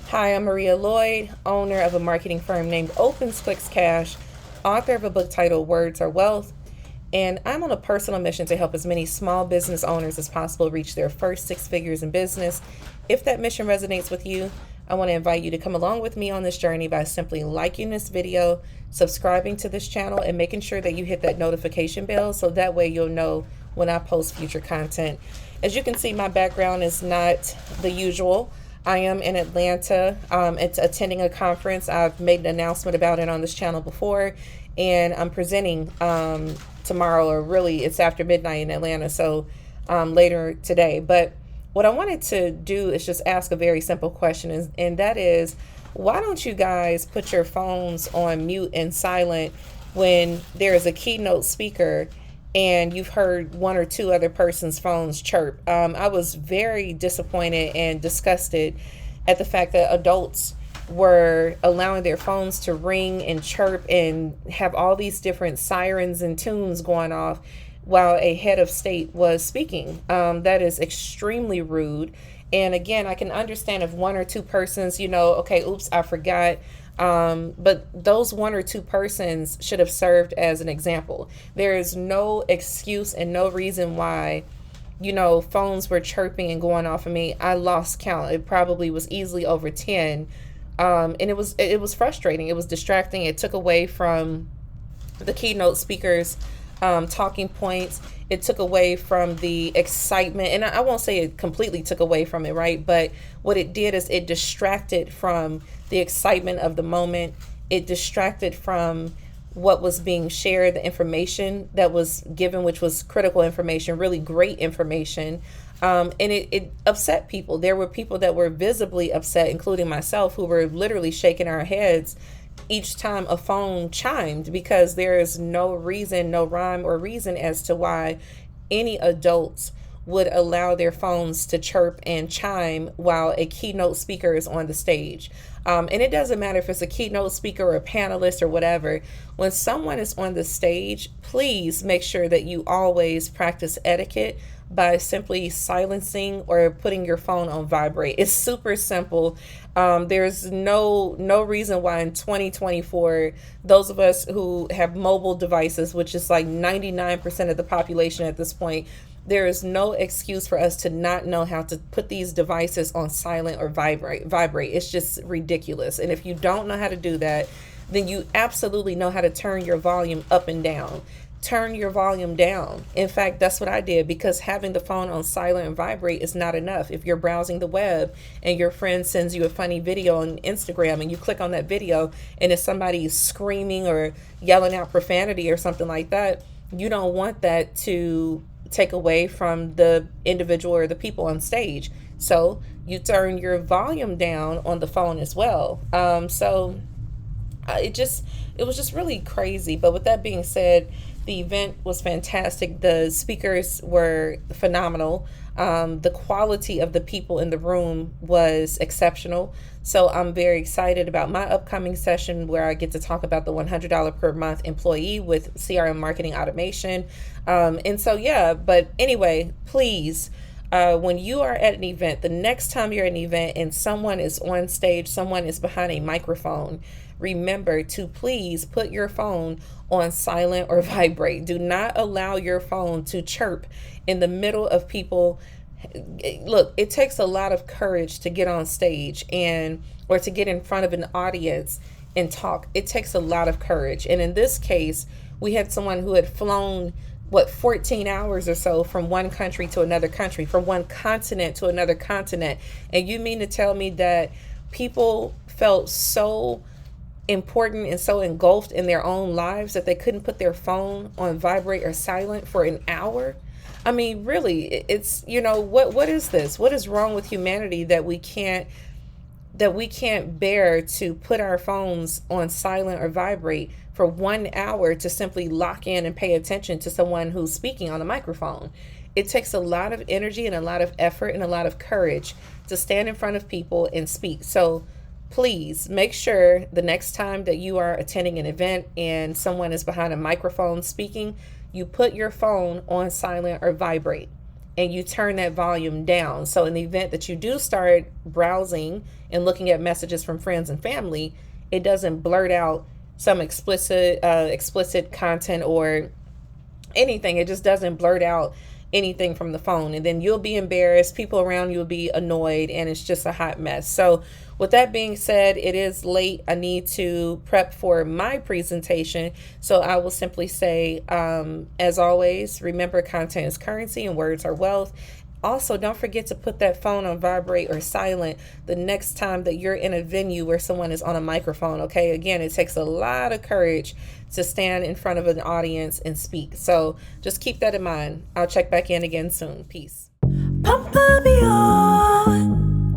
Hi, I'm Maria Lloyd, owner of a marketing firm named Opens Clicks Cash, author of a book titled Words Are Wealth, and I'm on a personal mission to help as many small business owners as possible reach their first six figures in business. If that mission resonates with you, I want to invite you to come along with me on this journey by simply liking this video, subscribing to this channel, and making sure that you hit that notification bell so that way you'll know when I post future content. As you can see, my background is not the usual. I am in Atlanta. It's attending a conference. I've made an announcement about it on this channel before, and I'm presenting tomorrow, or really it's after midnight in Atlanta, so later today. But what I wanted to do is just ask a very simple question, and that is, why don't you guys put your phones on mute and silent when there is a keynote speaker and you've heard one or two other person's phones chirp? I was very disappointed and disgusted at the fact that adults were allowing their phones to ring and chirp and have all these different sirens and tunes going off while a head of state was speaking. That is extremely rude. And again, I can understand if one or two persons, okay, oops, I forgot. But those one or two persons should have served as an example. There is no excuse and no reason why, phones were chirping and going off of me. I lost count. It probably was easily over 10. And it was frustrating. It was distracting. It took away from the keynote speakers talking points. It took away from the excitement, and I won't say it completely took away from it, right? But what it did is it distracted from the excitement of the moment. It distracted from what was being shared, the information that was given, which was critical information, really great information. And it upset people. There were people that were visibly upset, including myself, who were literally shaking our heads each time a phone chimed, because there is no reason, no rhyme or reason as to why any adults would allow their phones to chirp and chime while a keynote speaker is on the stage. And it doesn't matter if it's a keynote speaker or a panelist or whatever. When someone is on the stage, please make sure that you always practice etiquette by simply silencing or putting your phone on vibrate. It's super simple. There's no reason why in 2024, those of us who have mobile devices, which is like 99% of the population at this point, there is no excuse for us to not know how to put these devices on silent or vibrate. It's just ridiculous. And if you don't know how to do that, then you absolutely know how to turn your volume up and down. Turn your volume down. In fact, that's what I did, because having the phone on silent and vibrate is not enough. If you're browsing the web and your friend sends you a funny video on Instagram and you click on that video and if somebody is screaming or yelling out profanity or something like that, you don't want that to take away from the individual or the people on stage. So you turn your volume down on the phone as well. It was just really crazy. But with that being said, the event was fantastic. The speakers were phenomenal. The quality of the people in the room was exceptional. So I'm very excited about my upcoming session where I get to talk about the $100 per month employee with CRM marketing automation. But anyway, please, when you are at an event, the next time you're at an event and someone is on stage, someone is behind a microphone, remember to please put your phone on silent or vibrate. Do not allow your phone to chirp in the middle of people. Look, it takes a lot of courage to get on stage or to get in front of an audience and talk. It takes a lot of courage. And in this case, we had someone who had flown 14 hours or so from one country to another country, from one continent to another continent. And you mean to tell me that people felt so important and so engulfed in their own lives that they couldn't put their phone on vibrate or silent for an hour? I mean, really, it's, what is this? What is wrong with humanity that we can't bear to put our phones on silent or vibrate for 1 hour to simply lock in and pay attention to someone who's speaking on a microphone? It takes a lot of energy and a lot of effort and a lot of courage to stand in front of people and speak. So please make sure the next time that you are attending an event and someone is behind a microphone speaking, you put your phone on silent or vibrate. and you turn that volume down. So in the event that you do start browsing and looking at messages from friends and family, it doesn't blurt out some explicit content or anything. It just doesn't blurt out anything from the phone, and then you'll be embarrassed, people around you will be annoyed, and it's just a hot mess. So with that being said, it is late. I need to prep for my presentation, so I will simply say, as always, remember, content is currency and words are wealth. Also, don't forget to put that phone on vibrate or silent the next time that you're in a venue where someone is on a microphone, okay? Again, it takes a lot of courage to stand in front of an audience and speak. So just keep that in mind. I'll check back in again soon. Peace. Pampa me on,